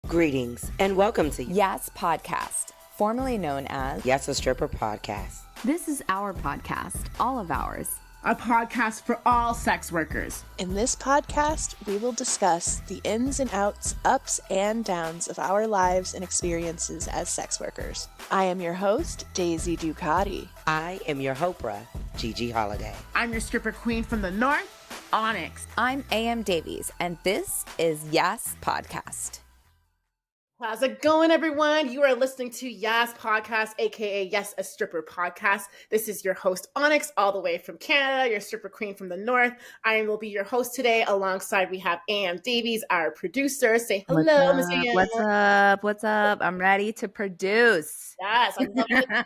Greetings and welcome to YAS Podcast, formerly known as YAS a Stripper Podcast. This is our podcast, all of ours. A podcast for all sex workers. In this podcast, we will discuss the ins and outs, ups and downs of our lives and experiences as sex workers. I am your host, Daisy Ducati. I am your heauxprahs, Gigi Holiday. I'm your stripper queen from the north, Onyx. I'm A.M. Davies, and this is YAS Podcast. How's it going, everyone? You are listening to YAS Podcast, aka Yes, a Stripper Podcast. This is your host, Onyx, all the way from Canada, your stripper queen from the north. I will be your host today. Alongside, we have A.M. Davies, our producer. Say hello, Miss A.M. What's up? What's up? I'm ready to produce. Yes, I love it.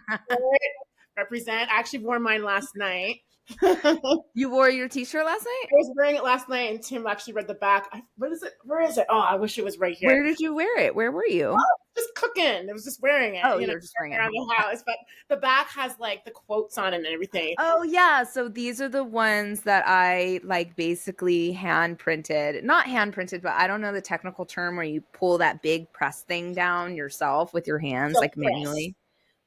Represent. I actually wore mine last night. You wore your t-shirt last night? I was wearing it last night, and Tim actually read the back. What is it? Where is it? Oh, I wish it was right here. Where did you wear it? Where were you? Oh, just cooking. I was just wearing it. Oh, you were just wearing it around the house. But the back has like the quotes on it and everything. Oh yeah, so these are the ones that I like basically hand printed. Not hand printed, but I don't know the technical term where you pull that big press thing down yourself with your hands, like manually.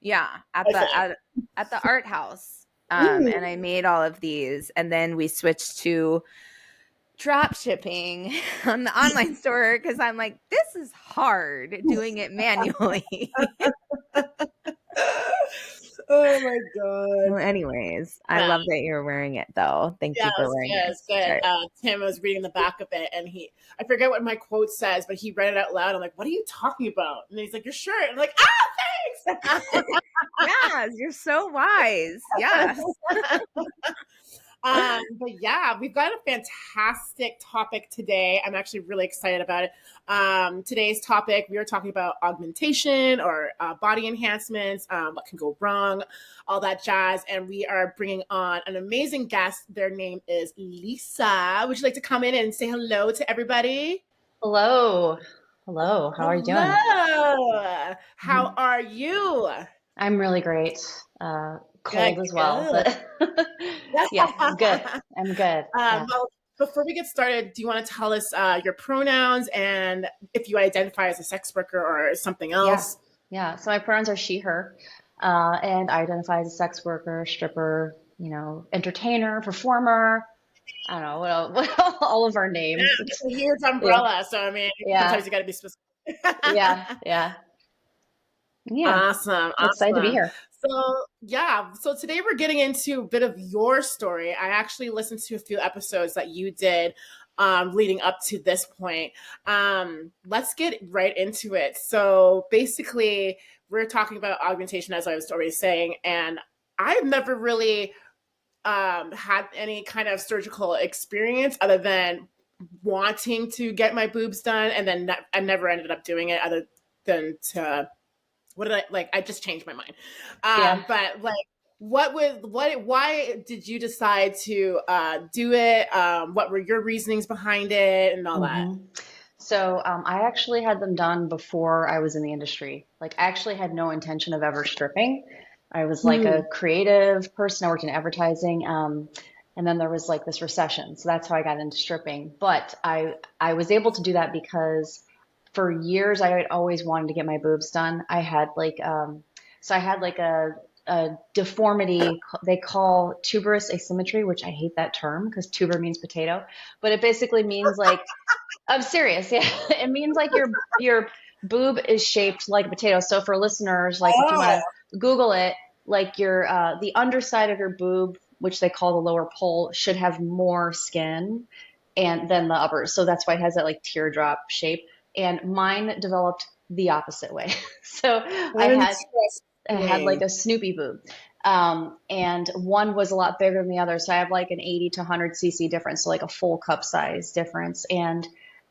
Yeah, at the art house. And I made all of these, and then we switched to drop shipping on the online store because I'm like, this is hard doing it manually. Oh my god. Well, anyways, I love that you're wearing it though. Thank you for wearing it. Good. Tim was reading the back of it, and I forget what my quote says, but he read it out loud. I'm like, what are you talking about? And he's like, your shirt. I'm like, thanks. Yes, you're so wise. Yes. But yeah, we've got a fantastic topic today. I'm actually really excited about it. Today's topic, we are talking about augmentation or body enhancements, what can go wrong, all that jazz. And we are bringing on an amazing guest. Their name is Lisa. Would you like to come in and say hello to everybody? Hello. Hello. How are you doing? Hello. How are you? I'm really great. Cold as well, but yeah, I'm good. I'm good. Well, before we get started, do you want to tell us your pronouns and if you identify as a sex worker or something else? Yeah. So my pronouns are she, her, and I identify as a sex worker, stripper, entertainer, performer. I don't know what all of our names. It's a huge umbrella, so I mean, sometimes you got to be specific. Yeah. Awesome. Excited to be here. So today we're getting into a bit of your story. I actually listened to a few episodes that you did leading up to this point. Let's get right into it. So basically, we're talking about augmentation, as I was already saying, and I've never really had any kind of surgical experience other than wanting to get my boobs done, and then I never ended up doing it other than to... I just changed my mind. But why did you decide to do it? What were your reasonings behind it and all that? So I actually had them done before I was in the industry. Like I actually had no intention of ever stripping. I was like a creative person. I worked in advertising. And then there was like this recession. So that's how I got into stripping. But I was able to do that because for years, I had always wanted to get my boobs done. I had a deformity they call tuberous asymmetry, which I hate that term because tuber means potato, but it basically means like, I'm serious. Yeah. It means like your boob is shaped like a potato. So for listeners, like if you want to Google it, like the underside of your boob, which they call the lower pole, should have more skin than the upper. So that's why it has that like teardrop shape. And mine developed the opposite way. So I had like a Snoopy boob. And one was a lot bigger than the other. So I have like an 80 to 100 cc difference. So like a full cup size difference. And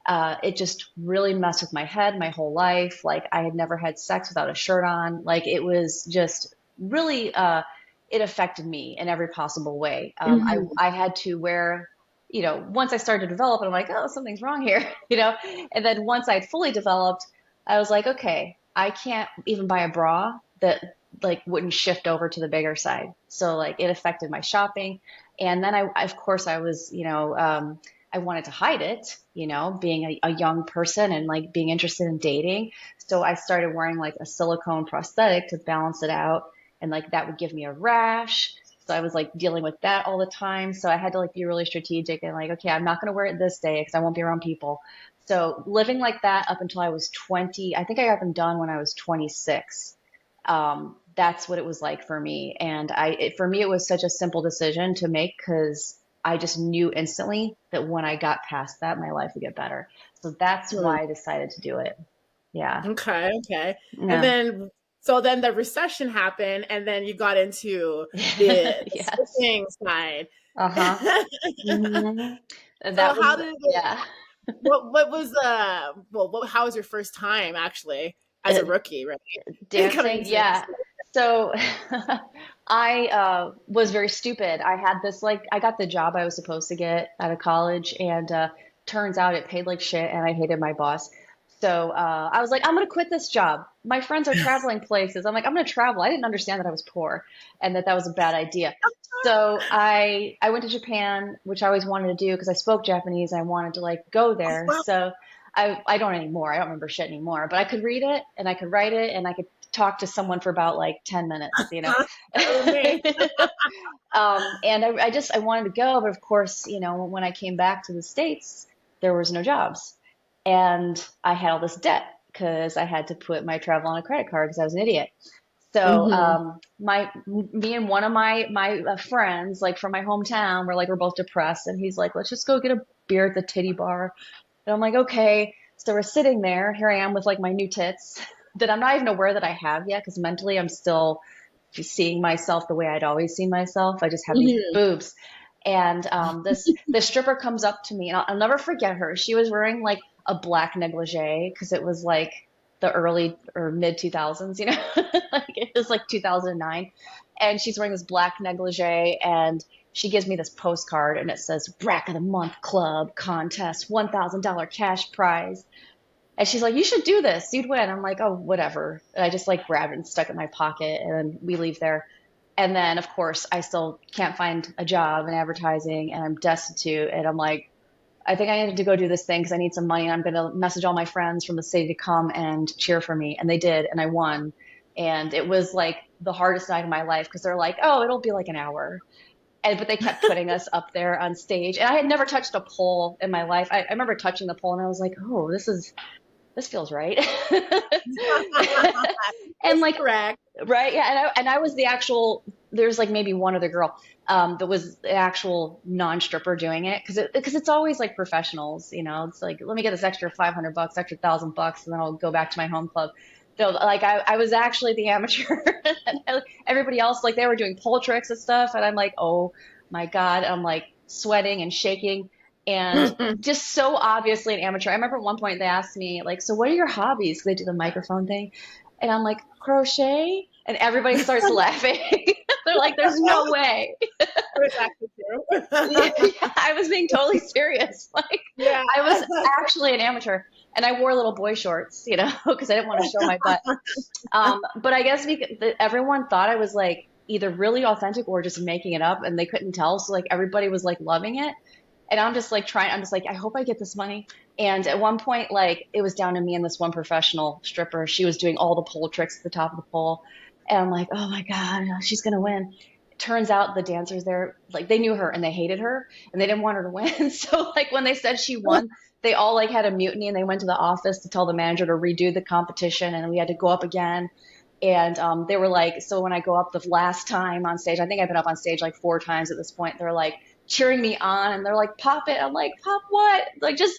it just really messed with my head my whole life. Like I had never had sex without a shirt on. Like it was just really, it affected me in every possible way. I had to wear, once I started to develop, I'm like, oh, something's wrong here, and then once I'd fully developed, I was like, okay, I can't even buy a bra that like wouldn't shift over to the bigger side. So like it affected my shopping. And then I was, I wanted to hide it, being a young person and like being interested in dating. So I started wearing like a silicone prosthetic to balance it out. And like that would give me a rash. So I was like dealing with that all the time. So I had to like be really strategic and like, okay, I'm not going to wear it this day because I won't be around people. So living like that up until I was 20, I think I got them done when I was 26. That's what it was like for me. And for me, it was such a simple decision to make because I just knew instantly that when I got past that, my life would get better. So that's why I decided to do it. Yeah. Okay. Okay. And Yeah. then, so then the recession happened, and then you got into the Yes. stitching side. Uh-huh. Mhm. And So that how was, did it, yeah. what was how was your first time actually as a rookie, right? Coming Dancing, into yeah. So I was very stupid. I had this like I got the job I was supposed to get out of college, and turns out it paid like shit, and I hated my boss. So I was like, I'm gonna quit this job. My friends are traveling places. I'm like, I'm gonna travel. I didn't understand that I was poor and that was a bad idea. So I went to Japan, which I always wanted to do because I spoke Japanese. I wanted to like go there. Wow. So I don't anymore. I don't remember shit anymore, but I could read it and I could write it and I could talk to someone for about like 10 minutes, That was me. And I wanted to go, but of course, when I came back to the States, there was no jobs. And I had all this debt because I had to put my travel on a credit card because I was an idiot. So, Mhm. me and one of my friends, like from my hometown, we're both depressed, and he's like, "Let's just go get a beer at the titty bar." And I'm like, "Okay." So we're sitting there. Here I am with like my new tits that I'm not even aware that I have yet, because mentally I'm still seeing myself the way I'd always seen myself. I just have these Mhm. boobs. And this stripper comes up to me, and I'll never forget her. She was wearing like a black negligee because it was like the early or mid 2000s, like it was like 2009. And she's wearing this black negligee, and she gives me this postcard, and it says Rack of the Month Club contest, $1,000 cash prize. And she's like, "You should do this. You'd win." I'm like, "Oh, whatever." And I just like grabbed it and stuck it in my pocket, and then we leave there. And then, of course, I still can't find a job in advertising, and I'm destitute. And I'm like, I think I need to go do this thing because I need some money. I'm going to message all my friends from the city to come and cheer for me. And they did, and I won. And it was like the hardest night of my life because they're like, "Oh, it'll be like an hour." But they kept putting us up there on stage. And I had never touched a pole in my life. I remember touching the pole, and I was like, "Oh, this feels right." And That's like, correct. right, yeah, and I was the actual. There's like maybe one other girl that was the actual non-stripper doing it because it's always like professionals, It's like, let me get this extra $500, extra $1,000, and then I'll go back to my home club. So like I was actually the amateur, and everybody else like they were doing pole tricks and stuff, and I'm like, oh my God, I'm like sweating and shaking. And just so obviously an amateur. I remember at one point they asked me, like, "So what are your hobbies?" 'Cause they do the microphone thing. And I'm like, "Crochet." And everybody starts laughing. They're like, "There's no way." It's actually Yeah, true. I was being totally serious. Like, Yeah. I was actually an amateur. And I wore little boy shorts, because I didn't want to show my butt. But I guess everyone thought I was like either really authentic or just making it up, and they couldn't tell. So like everybody was like loving it. And I'm just like I'm just like, I hope I get this money. And at one point, like it was down to me and this one professional stripper. She was doing all the pole tricks at the top of the pole. And I'm like, oh my God, she's going to win. It turns out the dancers there, like they knew her and they hated her and they didn't want her to win. So like when they said she won, they all like had a mutiny and they went to the office to tell the manager to redo the competition, and we had to go up again. And they were like, so when I go up the last time on stage, I think I've been up on stage like 4 times at this point. They're like cheering me on, and they're like, "Pop it." I'm like, "Pop what?" Like and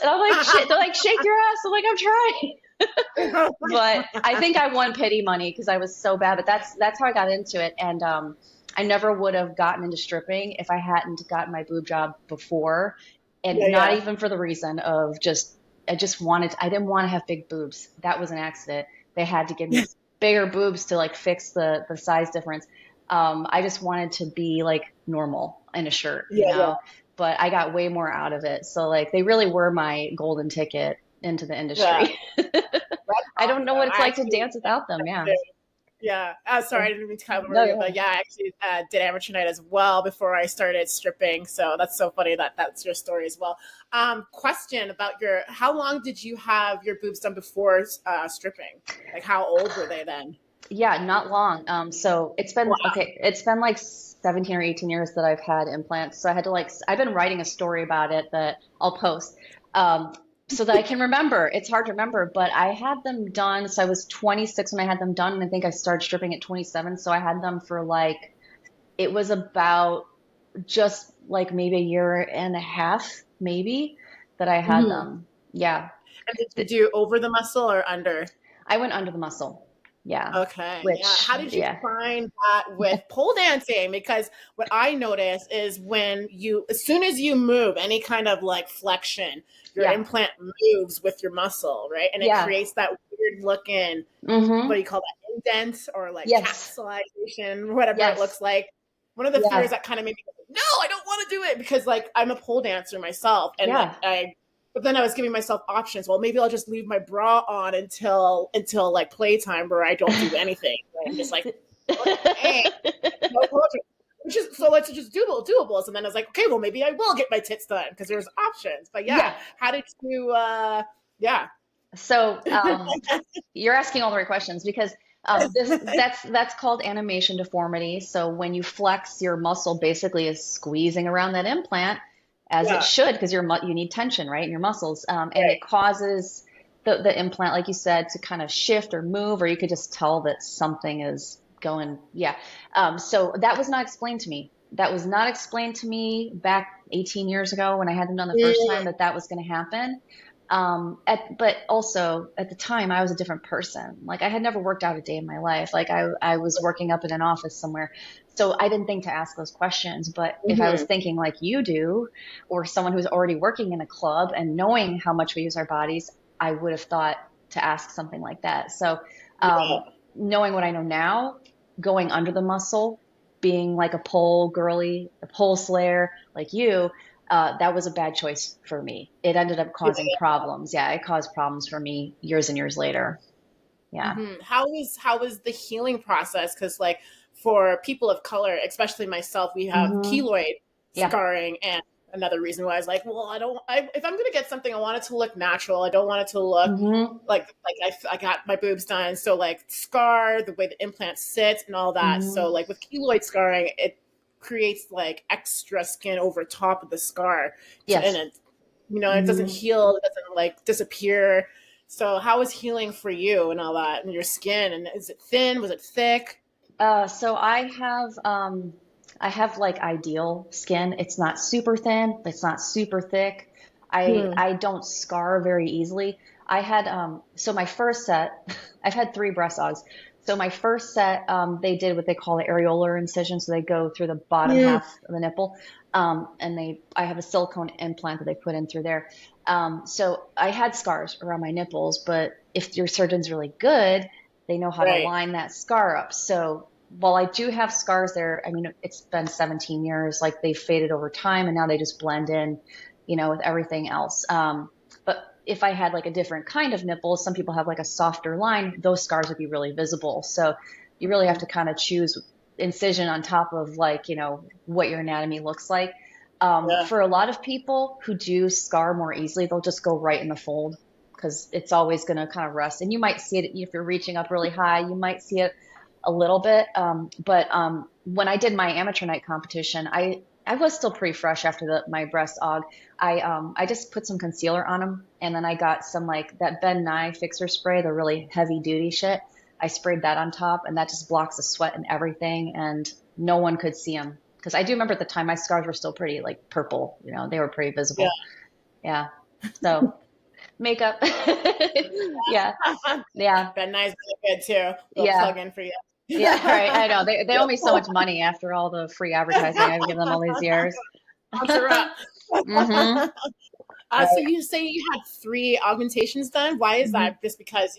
I'm like, shit. They're like, "Shake your ass." I'm like, "I'm trying." But I think I won pity money because I was so bad. But that's how I got into it. And I never would have gotten into stripping if I hadn't gotten my boob job before, and Yeah, not yeah. even for the reason of I didn't want to have big boobs. That was an accident. They had to give me bigger boobs to like fix the size difference. I just wanted to be like normal in a shirt, Yeah, yeah. but I got way more out of it. So like they really were my golden ticket into the Yeah. industry. That's I don't know awesome. what it's I like to actually dance without them. Yeah. Yeah. Sorry, I didn't mean to cut No, over you, yeah. but yeah, I actually did amateur night as well before I started stripping. So that's so funny that that's your story as well. Question about how long did you have your boobs done before stripping? Like, how old were they then? Yeah, not long. So Wow. it's been like 17 or 18 years that I've had implants. So I had to I've been writing a story about it that I'll post. Um, so that I can remember. It's hard to remember, but I had them done. So I was 26 when I had them done, and I think I started stripping at 27. So I had them for it was about just like maybe a year and a half, maybe, that I had Mhm. them. Yeah. And did you do over the muscle or under? I went under the muscle. Yeah. Okay, yeah. Which, How did you yeah. find that with pole dancing? Because what I notice is as soon as you move any kind of like flexion, your Yeah. implant moves with your muscle, right? And it Yeah. creates that weird looking, what Mm-hmm. do you call that, indent or like Yes. capsulization, whatever it Yes. looks like. One of the fears Yeah. that kind of made me go, no, I don't want to do it because like I'm a pole dancer myself, and like Yeah. but then I was giving myself options. Well, maybe I'll just leave my bra on until like playtime where I don't do anything. Right? I'm just like, okay, no culture. Which is so let's just doables. And then I was like, okay, well maybe I will get my tits done because there's options. But yeah, Yeah. how did you? Yeah. So you're asking all the right questions because that's called animation deformity. So when you flex, your muscle basically is squeezing around that implant as it Yeah. should because you need tension, right, in your muscles, and Right. it causes the implant, like you said, to kind of shift or move, or you could just tell that something is going. Yeah. So that was not explained to me. That was not explained to me back 18 years ago when I had them done the first time that was going to happen. But also at the time I was a different person. Like I had never worked out a day in my life. Like I was working up in an office somewhere. So I didn't think to ask those questions. But if I was Mhm. thinking like you do, or someone who's already working in a club and knowing how much we use our bodies, I would have thought to ask something like that. So, Yeah. knowing what I know now, going under the muscle, being like a pole girly, a pole slayer like you, that was a bad choice for me. It ended up causing problems. Yeah, it caused problems for me years and years later. Yeah. Mhm. How was the healing process? Because like for people of color, especially myself, we have Hmm. keloid Yeah. scarring, and another reason why I was like, well, if I'm gonna get something, I want it to look natural. I don't want it to look Hmm. I got my boobs done, so like scar the way the implant sits and all that. So Hmm. like with keloid scarring, it creates like extra skin over top of the scar, and Yes. it doesn't Hmm. heal, it doesn't like disappear. So how was healing for you and all that and your skin? And is it thin? Was it thick? So I have like ideal skin. It's not super thin, it's not super thick. Hmm. I don't scar very easily. I had so my first set, I've had three breast augs. So my first set, they did what they call an areolar incision. So they go through the bottom Mm. half of the nipple, and I have a silicone implant that they put in through there. So I had scars around my nipples, but if your surgeon's really good, they know how to Right. line that scar up. So while I do have scars there, I mean, it's been 17 years, like they faded over time and now they just blend in, with everything else. But if I had like a different kind of nipple, some people have like a softer line, those scars would be really visible. So you really have to kind of choose incision on top of like, what your anatomy looks like. Yeah. For a lot of people who do scar more easily, they'll just go right in the fold because it's always going to kind of rest. And you might see it if you're reaching up really high, you might see it a little bit. But when I did my amateur night competition, I was still pretty fresh after my breast aug. I just put some concealer on them, and then I got some like that Ben Nye fixer spray, the really heavy duty shit. I sprayed that on top, and that just blocks the sweat and everything, and no one could see them. Because I do remember at the time my scars were still pretty like purple, they were pretty Yeah. visible. Yeah. So makeup. Yeah. Yeah. Ben Nye's really good too. Little Yeah. plug in for you. Yeah, right. I know. They owe me so much money after all the free advertising I've given them all these years. Sponsor up. Hmm. So Right. you say you had three augmentations done. Why is Hmm. that? Just because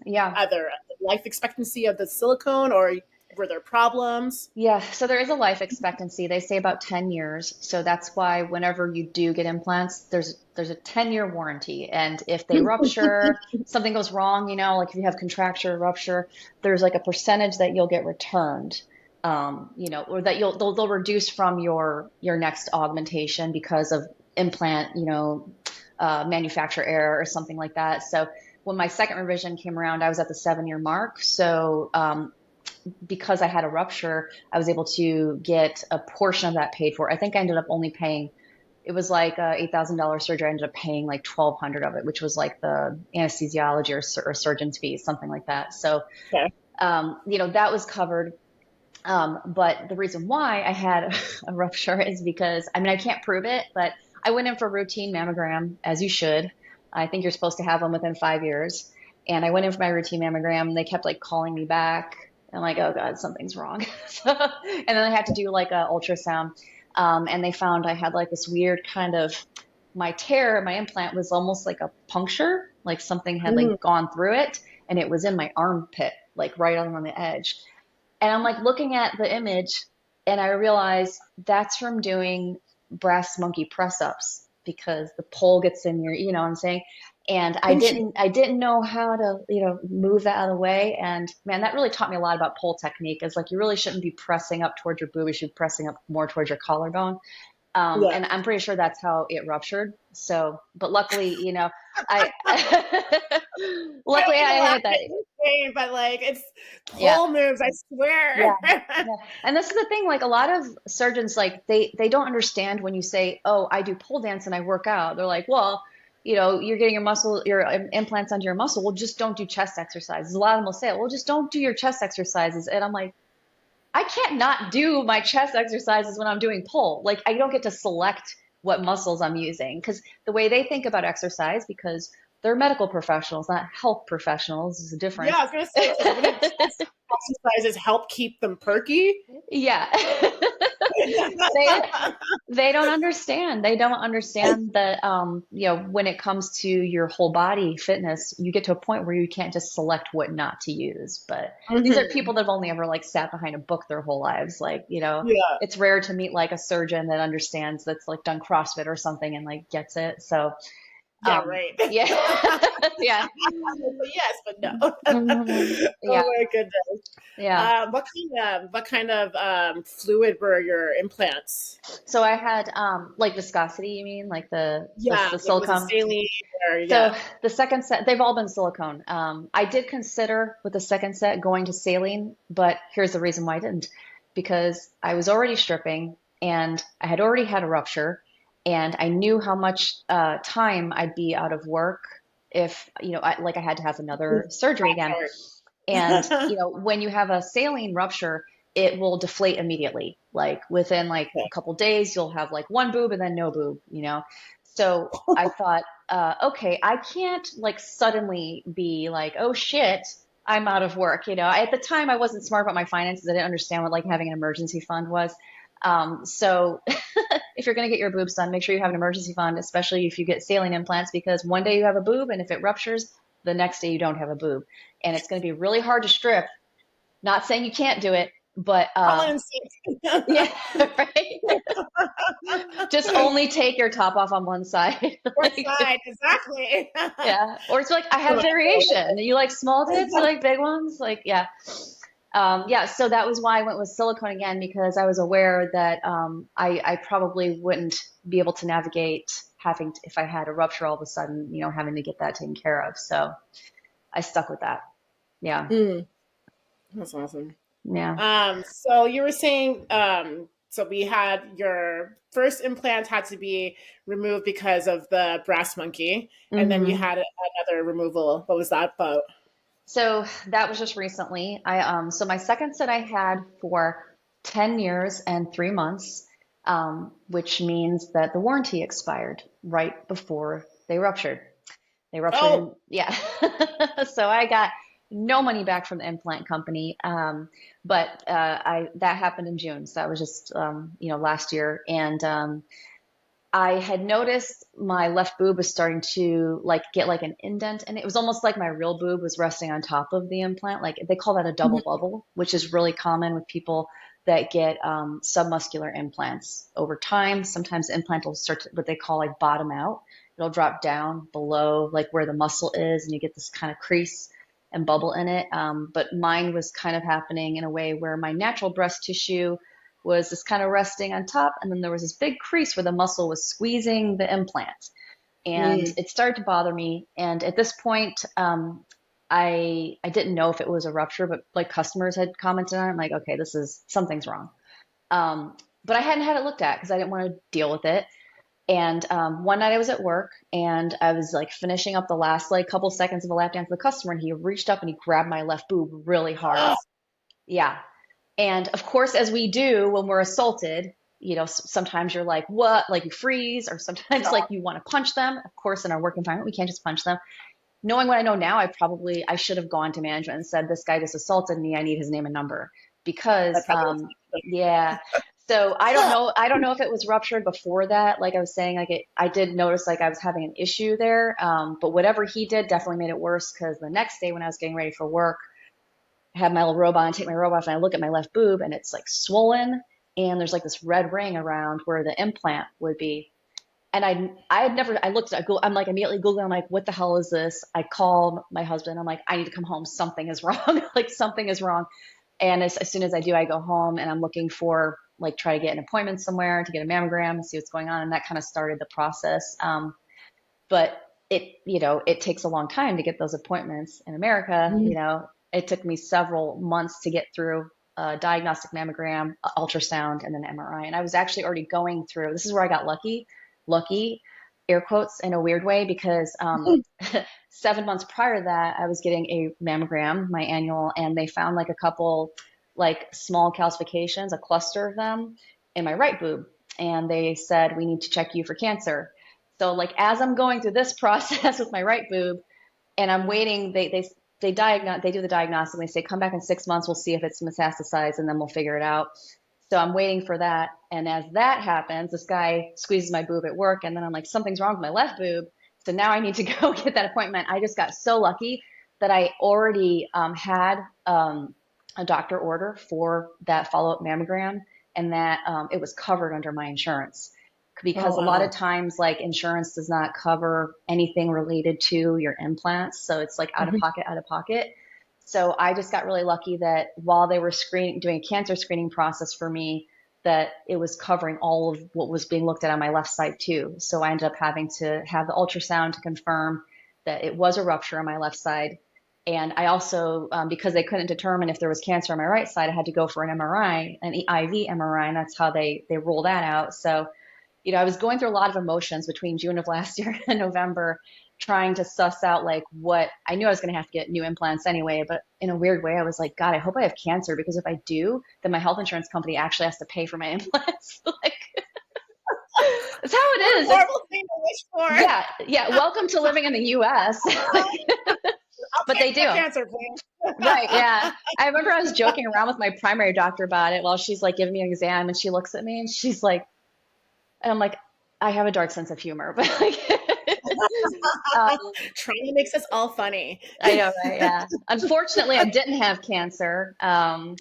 Yeah. either life expectancy of the silicone, or Were there problems? Yeah, so there is a life expectancy. They say about 10 years. So that's why whenever you do get implants, there's a 10-year warranty. And if they rupture, something goes wrong, like if you have contracture or rupture, there's like a percentage that you'll get returned. Or that they'll reduce from your next augmentation because of implant, manufacturer error or something like that. So when my second revision came around, I was at the 7-year mark. So because I had a rupture, I was able to get a portion of that paid for. I think I ended up only paying, it was like a $8,000 surgery. I ended up paying like 1,200 of it, which was like the anesthesiology or surgeon's fees, something like that. So, Okay. That was covered. But the reason why I had a rupture is because, I can't prove it, but I went in for routine mammogram, as you should. I think you're supposed to have them within 5 years. And I went in for my routine mammogram and they kept like calling me back. I'm like, oh God, something's wrong. And then I had to do like a ultrasound. And they found I had like this weird kind of, my implant was almost like a puncture, like something had like gone through it and it was in my armpit, like right on the edge. And I'm like looking at the image and I realize that's from doing brass monkey press ups because the pole gets in your, you know what I'm saying? And I didn't know how to, move that out of the way. And man, that really taught me a lot about pole technique. Is like, you really shouldn't be pressing up towards your boob. You should be pressing up more towards your collarbone. And I'm pretty sure that's how it ruptured. So, but luckily, I, luckily I had that. But like it's pole moves, I swear. Yeah. And this is the thing, like a lot of surgeons, like they don't understand when you say, oh, I do pole dance and I work out. They're like, well, you're getting your implants under your muscle. Well, just don't do chest exercises. A lot of them will say, well, just don't do your chest exercises. And I'm like, I can't not do my chest exercises when I'm doing pole. Like I don't get to select what muscles I'm using because the way they think about exercise, because they're medical professionals, not health professionals, is a difference. Yeah, I was gonna say, exercises help keep them perky. Yeah. They don't understand. They don't understand that, when it comes to your whole body fitness, you get to a point where you can't just select what not to use. But these are people that have only ever like sat behind a book their whole lives. Like, it's rare to meet like a surgeon that understands, that's like done CrossFit or something and like gets it. So right. Yeah. Yeah. Yes, but no. Yeah. Oh my goodness. Yeah. What kind of fluid were your implants? So I had like viscosity, you mean? Like the silicone? Was it saline So the second set, they've all been silicone. I did consider with the second set going to saline, but here's the reason why I didn't. Because I was already stripping and I had already had a rupture and I knew how much time I'd be out of work if, I had to have another surgery again. And, when you have a saline rupture, it will deflate immediately. Like within like a couple days, you'll have like one boob and then no boob, So I thought, okay, I can't like suddenly be like, oh shit, I'm out of work. At the time I wasn't smart about my finances. I didn't understand what like having an emergency fund was. So if you're going to get your boobs done, make sure you have an emergency fund, especially if you get saline implants, because one day you have a boob and if it ruptures, the next day you don't have a boob. And it's going to be really hard to strip. Not saying you can't do it, but yeah, right. Just only take your top off on one side. One side, exactly. Yeah. Or it's like, I have variation. You like small tits, you like big ones? Like, yeah. So that was why I went with silicone again, because I was aware that I probably wouldn't be able to navigate if I had a rupture all of a sudden, having to get that taken care of. So I stuck with that. Yeah. That's awesome. Yeah. So you were saying, so we had your first implant had to be removed because of the brass monkey, and then you had another removal. What was that about? So that was just recently. So my second set I had for 10 years and 3 months, which means that the warranty expired right before they ruptured. They ruptured. Yeah. So I got no money back from the implant company. But that happened in June. So that was just, last year. And I had noticed my left boob was starting to like get like an indent, and it was almost like my real boob was resting on top of the implant. Like they call that a double bubble, which is really common with people that get submuscular implants over time. Sometimes the implant will start to, what they call like bottom out. It'll drop down below like where the muscle is, and you get this kind of crease and bubble in it. But mine was kind of happening in a way where my natural breast tissue was just kind of resting on top, and then there was this big crease where the muscle was squeezing the implant, and it started to bother me. And at this point, I didn't know if it was a rupture, but like customers had commented on it. I'm like, okay, this is something's wrong. But I hadn't had it looked at because I didn't want to deal with it. And one night I was at work and I was like finishing up the last like couple seconds of a lap dance with the customer, and he reached up and he grabbed my left boob really hard. Yeah. And of course, as we do when we're assaulted, you know, sometimes you're like, what? Like you freeze, or sometimes like you want to punch them. Of course, in our work environment, we can't just punch them. Knowing what I know now, I should have gone to management and said, this guy just assaulted me. I need his name and number because, yeah. So I don't know if it was ruptured before that. Like I was saying, like I did notice like I was having an issue there. But whatever he did definitely made it worse, because the next day when I was getting ready for work, I have my little robe on, take my robe off, and I look at my left boob and it's like swollen, and there's like this red ring around where the implant would be. And I looked at Google, I'm like immediately Googling, I'm like, what the hell is this? I call my husband, I'm like, I need to come home. Something is wrong. Like something is wrong. And as soon as I do, I go home and I'm looking for like, try to get an appointment somewhere to get a mammogram and see what's going on. And that kind of started the process. But it takes a long time to get those appointments in America. You know, it took me several months to get through a diagnostic mammogram, ultrasound, and then MRI. And I was actually already going through, this is where I got lucky, air quotes, in a weird way, because 7 months prior to that, I was getting a mammogram, my annual, and they found like a couple like small calcifications, a cluster of them in my right boob. And they said, we need to check you for cancer. So like, as I'm going through this process with my right boob and I'm waiting, they do the diagnostic, and they say, come back in 6 months, we'll see if it's metastasized, and then we'll figure it out. So I'm waiting for that. And as that happens, this guy squeezes my boob at work, and then I'm like, something's wrong with my left boob. So now I need to go get that appointment. I just got so lucky that I already had a doctor order for that follow-up mammogram, and that it was covered under my insurance. Because a lot of times, like, insurance does not cover anything related to your implants. So it's like out of pocket. So I just got really lucky that while they were doing a cancer screening process for me, that it was covering all of what was being looked at on my left side too. So I ended up having to have the ultrasound to confirm that it was a rupture on my left side. And I also, because they couldn't determine if there was cancer on my right side, I had to go for an MRI, an IV MRI, and that's how they rule that out. So, you know, I was going through a lot of emotions between June of last year and November, trying to suss out like what I knew I was going to have to get new implants anyway. But in a weird way, I was like, God, I hope I have cancer, because if I do, then my health insurance company actually has to pay for my implants. Like, that's how it is. Horrible thing to wish for. Yeah. Welcome to living in the U.S. But they do. Cancer, please. Right. Yeah. I remember I was joking around with my primary doctor about it while she's like giving me an exam, and she looks at me and she's like, and I'm like, I have a dark sense of humor, but like, trauma makes us all funny. I know, right? Yeah. Unfortunately, I didn't have cancer. But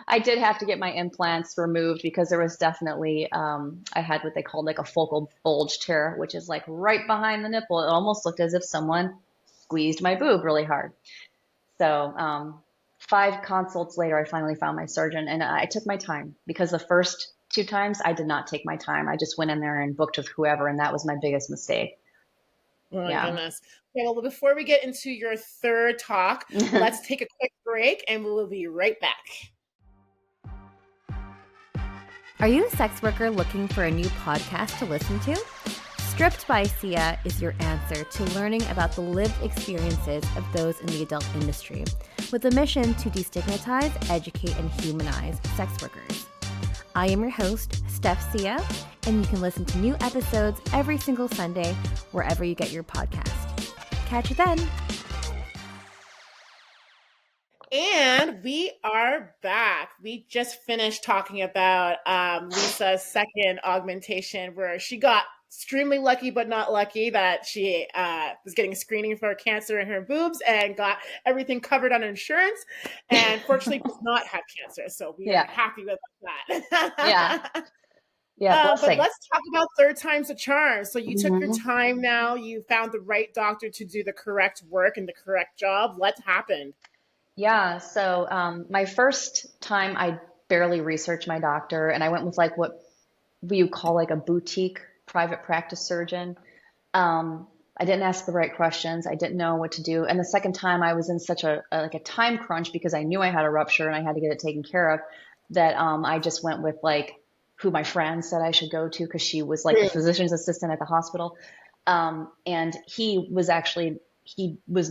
I did have to get my implants removed, because there was definitely, I had what they called like a focal bulge tear, which is like right behind the nipple. It almost looked as if someone squeezed my boob really hard. So, 5 consults later, I finally found my surgeon, and I took my time, because the first 2 times I did not take my time. I just went in there and booked with whoever, and that was my biggest mistake. Oh my goodness. Okay, well, before we get into your third talk, let's take a quick break, and we will be right back. Are you a sex worker looking for a new podcast to listen to? Stripped by Sia is your answer to learning about the lived experiences of those in the adult industry, with a mission to destigmatize, educate, and humanize sex workers. I am your host, Steph Sia, and you can listen to new episodes every single Sunday wherever you get your podcast. Catch you then. And we are back. We just finished talking about Lisa's second augmentation, where she got extremely lucky, but not lucky, that she was getting screening for cancer in her boobs and got everything covered on insurance. And fortunately, does not have cancer. So we are Yeah. happy with Yeah. that. Yeah. But Blessing. let's talk about third time's a charm. So you took your Mhm. time now. You found the right doctor to do the correct work and the correct job. What happened? Yeah. So my first time, I barely researched my doctor, and I went with like what we would call like a boutique private practice surgeon. I didn't ask the right questions. I didn't know what to do. And the second time, I was in such a time crunch because I knew I had a rupture and I had to get it taken care of, that I just went with like who my friend said I should go to, because she was like the physician's assistant at the hospital. And he was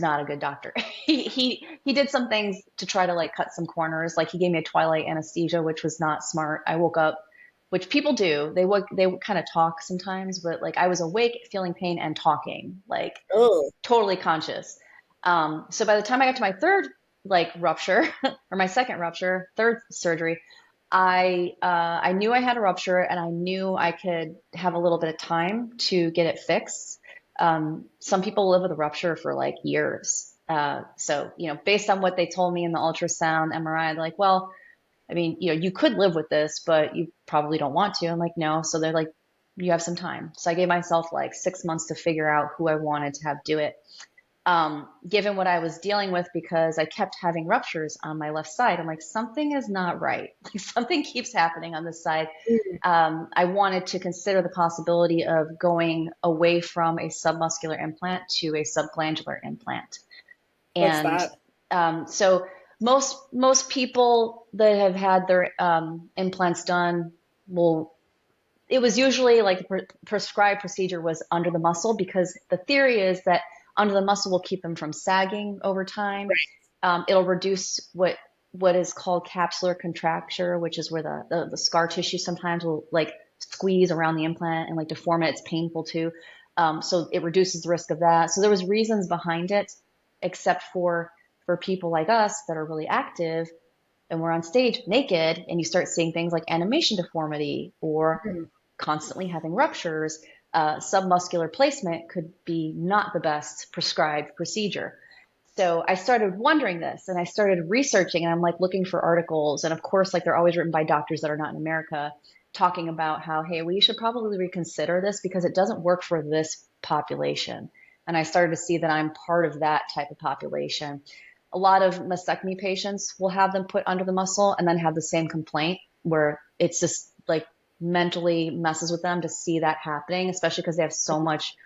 not a good doctor. He did some things to try to like cut some corners. Like he gave me a twilight anesthesia, which was not smart. I woke up, which people do. They would kind of talk sometimes, but like I was awake, feeling pain and talking, like Oh, totally conscious. So by the time I got to my third like rupture or my second rupture, third surgery, I knew I had a rupture and I knew I could have a little bit of time to get it fixed. Some people live with a rupture for like years. So, based on what they told me in the ultrasound, MRI, they're like, well, I mean, you could live with this, but you probably don't want to. I'm like, no. So they're like, you have some time. So I gave myself like 6 months to figure out who I wanted to have do it. Given what I was dealing with, because I kept having ruptures on my left side, I'm like, something is not right. Like something keeps happening on this side. I wanted to consider the possibility of going away from a submuscular implant to a subglandular implant. what's And that? so most people that have had their implants done will. It was usually like the prescribed procedure was under the muscle, because the theory is that under the muscle will keep them from sagging over time. It'll reduce what is called capsular contracture, which is where the scar tissue sometimes will like squeeze around the implant and like deform it. It's painful too. So it reduces the risk of that. So there was reasons behind it, except for people like us that are really active and we're on stage naked and you start seeing things like animation deformity or constantly having ruptures, submuscular placement could be not the best prescribed procedure. So I started wondering this and I started researching, and I'm like looking for articles. And of course, like they're always written by doctors that are not in America, talking about how, hey, we should probably reconsider this because it doesn't work for this population. And I started to see that I'm part of that type of population. A lot of mastectomy patients will have them put under the muscle and then have the same complaint where it's just like mentally messes with them to see that happening, especially because they have so much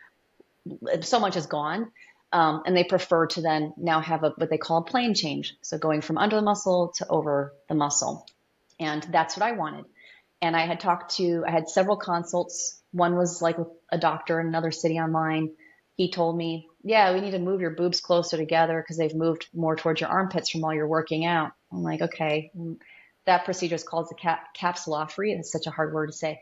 is gone. And they prefer to then now have what they call a plane change. So going from under the muscle to over the muscle. And that's what I wanted. And I had several consults. One was like with a doctor in another city online. He told me, yeah, we need to move your boobs closer together because they've moved more towards your armpits from all your working out. I'm like, okay. That procedure is called the capsulometry. It's such a hard word to say.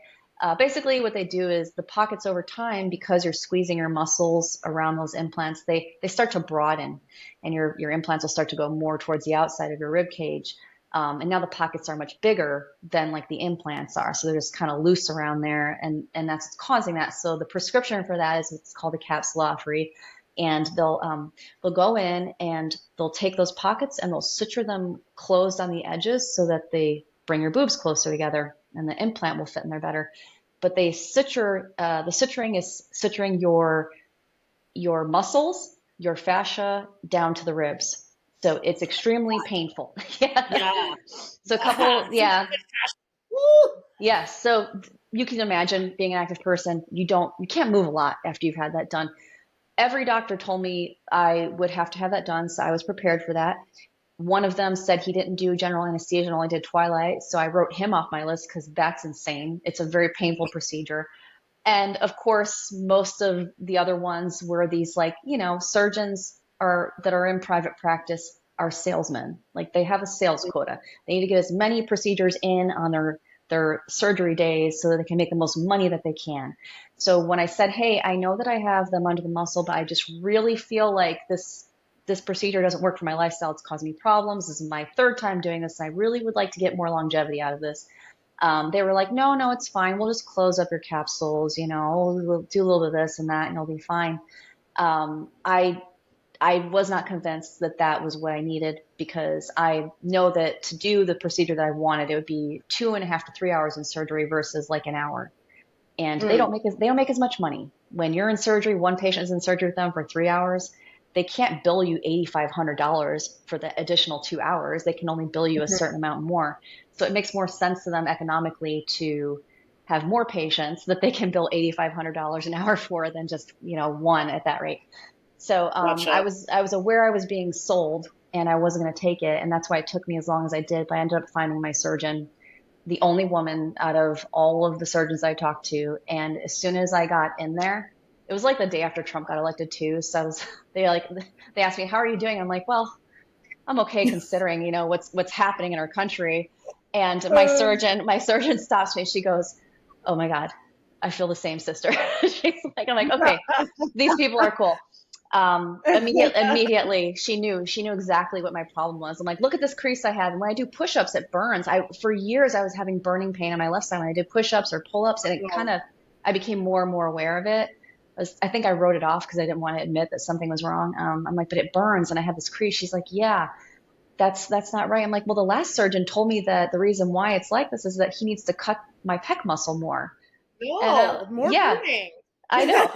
Basically, what they do is the pockets over time, because you're squeezing your muscles around those implants, they start to broaden, and your implants will start to go more towards the outside of your rib cage. And now the pockets are much bigger than like the implants are. So they're just kind of loose around there. And that's what's causing that. So the prescription for that is what's called the capsulometry. And they'll go in and they'll take those pockets and they'll suture them closed on the edges so that they bring your boobs closer together and the implant will fit in there better. But they suture, the suturing is suturing your muscles, your fascia down to the ribs. So it's extremely painful. Yeah. So Woo! yes. So you can imagine being an active person, you can't move a lot after you've had that done. Every doctor told me I would have to have that done, so I was prepared for that. One of them said he didn't do general anesthesia and only did twilight, so I wrote him off my list because that's insane. It's a very painful procedure. And of course, most of the other ones were these like, surgeons that are in private practice are salesmen. Like they have a sales quota. They need to get as many procedures in on their surgery days so that they can make the most money that they can. So when I said, hey, I know that I have them under the muscle, but I just really feel like this this procedure doesn't work for my lifestyle. It's causing me problems. This is my third time doing this. And I really would like to get more longevity out of this. They were like, no, it's fine. We'll just close up your capsules. We'll do a little bit of this and that, and it'll be fine. I was not convinced that that was what I needed, because I know that to do the procedure that I wanted, it would be 2.5 to 3 hours in surgery versus like an hour. And they don't make as much money. When you're in surgery, one patient is in surgery with them for 3 hours. They can't bill you $8,500 for the additional 2 hours. They can only bill you a certain amount more. So it makes more sense to them economically to have more patients that they can bill $8,500 an hour for than just, one at that rate. So Gotcha. I was aware I was being sold, and I wasn't going to take it. And that's why it took me as long as I did. But I ended up finding my surgeon, the only woman out of all of the surgeons I talked to. And as soon as I got in there, it was like the day after Trump got elected too. So they asked me, how are you doing? I'm like, well, I'm okay considering, what's happening in our country. And my surgeon stops me. She goes, oh my God, I feel the same, sister. I'm like, okay, these people are cool. Immediately she knew exactly what my problem was. I'm like, look at this crease I have. And when I do push-ups, it burns. For years, I was having burning pain on my left side when I did push-ups or pull-ups. And I became more and more aware of it. I think I wrote it off because I didn't want to admit that something was wrong. I'm like, but it burns and I have this crease. She's like, yeah, that's not right. I'm like, well, the last surgeon told me that the reason why it's like this is that he needs to cut my pec muscle more. No, more burning. I know.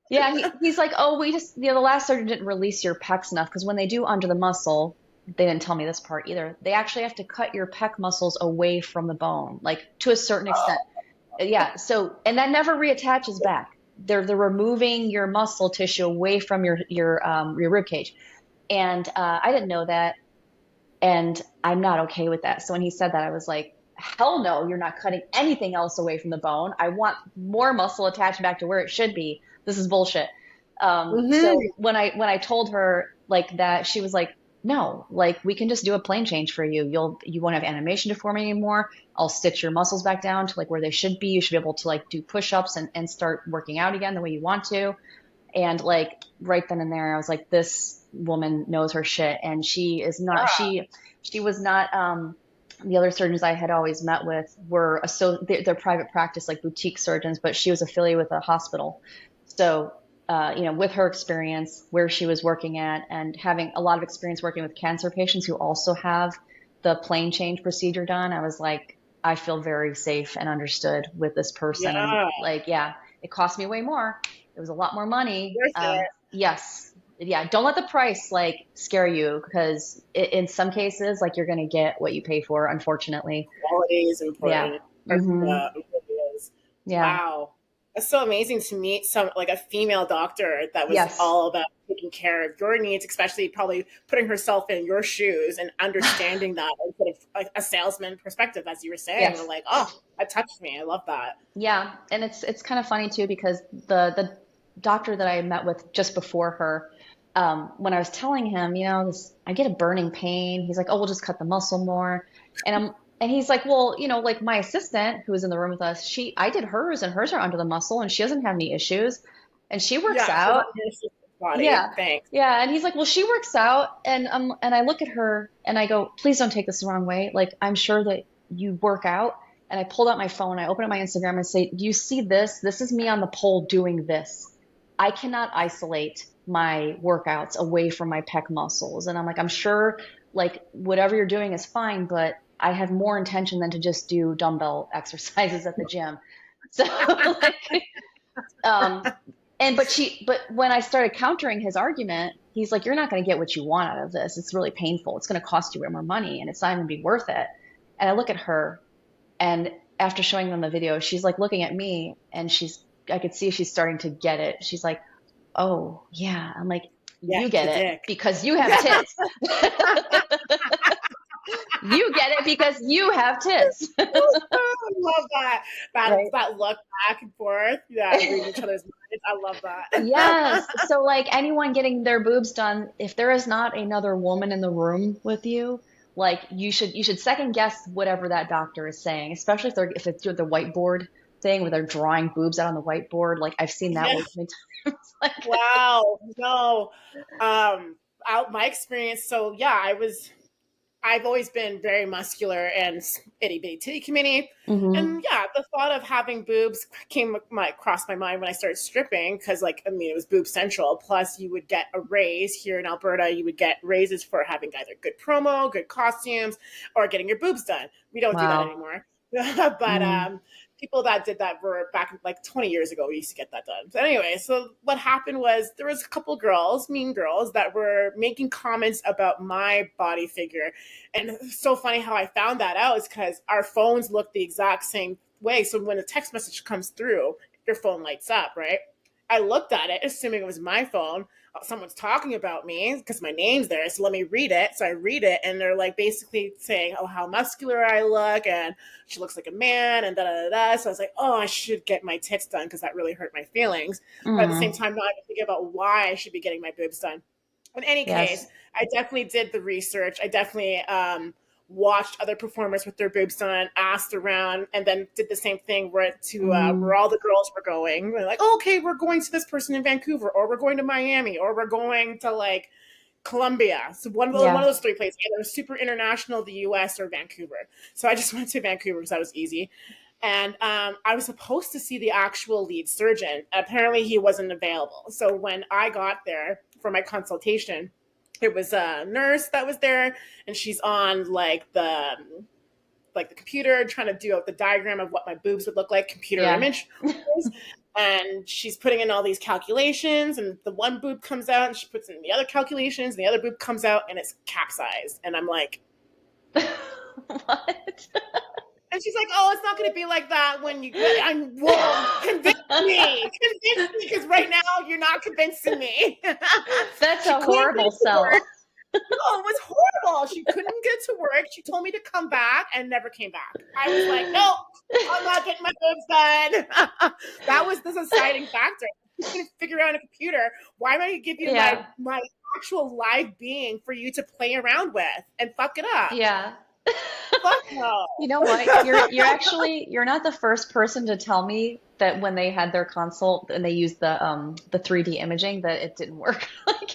Yeah, he's like, oh, we just, the last surgeon didn't release your pecs enough, because when they do under the muscle, they didn't tell me this part either. They actually have to cut your pec muscles away from the bone, like to a certain extent. Yeah. So, and that never reattaches back. They're removing your muscle tissue away from your rib cage, and I didn't know that, and I'm not okay with that. So when he said that, I was like, hell no, you're not cutting anything else away from the bone. I want more muscle attached back to where it should be. This is bullshit. So when I told her like that, she was like, no, like we can just do a plane change for you. You won't have animation deformity anymore. I'll stitch your muscles back down to like where they should be. You should be able to like do push-ups and start working out again the way you want to. And like right then and there, I was like, this woman knows her shit. And she is not, she was not, the other surgeons I had always met with were they're private practice, like boutique surgeons, but she was affiliated with a hospital. So, with her experience, where she was working at, and having a lot of experience working with cancer patients who also have the plane change procedure done, I was like, I feel very safe and understood with this person. Yeah. And it cost me way more. It was a lot more money. Worth it. Yes. Yeah, don't let the price like scare you, because in some cases, like you're going to get what you pay for, unfortunately. Quality is important. Yeah. Mm-hmm. It really is. Yeah. Wow. It's so amazing to meet a female doctor that was all about taking care of your needs, especially probably putting herself in your shoes and understanding that instead of like a salesman perspective, as you were saying. Yes. You're like, oh, that touched me. I love that. Yeah. And it's kind of funny too, because the doctor that I met with just before her, when I was telling him, I get a burning pain. He's like, oh, we'll just cut the muscle more. And he's like, well, like my assistant who was in the room with us, I did hers, and hers are under the muscle and she doesn't have any issues and she works out. Yeah. Thanks. Yeah. And he's like, well, she works out. And I look at her and I go, please don't take this the wrong way. Like, I'm sure that you work out. And I pulled out my phone, I opened up my Instagram and say, do you see this? This is me on the pole doing this. I cannot isolate my workouts away from my pec muscles. And I'm like, I'm sure like whatever you're doing is fine, but I have more intention than to just do dumbbell exercises at the gym. So but when I started countering his argument, he's like, you're not going to get what you want out of this. It's really painful. It's going to cost you way more money and it's not going to be worth it. And I look at her, and after showing them the video, she's like looking at me, and I could see she's starting to get it. She's like, oh yeah. I'm like, you get it because you have tits. You get it because you have tits. I love that. That look back and forth. Yeah, reading each other's minds. I love that. Yes. So like anyone getting their boobs done, if there is not another woman in the room with you, like you should second guess whatever that doctor is saying, especially if it's doing the whiteboard thing where they're drawing boobs out on the whiteboard. Like I've seen that way many times. Like, wow. No. out my experience. So yeah, I've always been very muscular and itty bitty titty committee. Mm-hmm. And yeah, the thought of having boobs crossed my mind when I started stripping because, like, I mean, it was boob central. Plus, you would get a raise here in Alberta. You would get raises for having either good promo, good costumes, or getting your boobs done. We don't do that Wow. anymore. But Mm. people that did that were back like 20 years ago. We used to get that done. So anyway, so what happened was there was a couple girls, mean girls, that were making comments about my body figure. And it's so funny how I found that out is because our phones look the exact same way. So when a text message comes through, your phone lights up, right? I looked at it, assuming it was my phone. Someone's talking about me because my name's there. So let me read it. So I read it, and they're like basically saying, "Oh, how muscular I look, and she looks like a man," and da da da da. So I was like, "Oh, I should get my tits done because that really hurt my feelings." But at the same Mm. time, now I'm thinking about why I should be getting my boobs done. In any case, Yes. I definitely did the research. I definitely watched other performers with their boobs done, asked around, and then did the same thing Mm. where all the girls were going. They're like, oh, okay, we're going to this person in Vancouver, or we're going to Miami, or we're going to like Colombia. So one Yeah. of those three places, either super international, the US, or Vancouver. So I just went to Vancouver because that was easy. And I was supposed to see the actual lead surgeon. Apparently, he wasn't available. So when I got there for my consultation, there was a nurse that was there, and she's on like the computer trying to do out the diagram of what my boobs would look like, computer Yeah. image. And she's putting in all these calculations, and the one boob comes out, and she puts in the other calculations, and the other boob comes out, and it's capsized. And I'm like, What? and she's like, "Oh, it's not going to be like that when you." I'm wrong. Convince me, because right now you're not convincing me. That's She a couldn't get horrible it to sell. work. No, it was horrible. She couldn't get to work. She told me to come back and never came back. I was like, "No, I'm not getting my boobs done." That was the deciding factor. I couldn't figure out a computer. Why am I going to give you Yeah. my actual live being for you to play around with and fuck it up? Yeah. Fuck no. You know what? You're not the first person to tell me that when they had their consult and they used the 3D imaging that it didn't work. Like,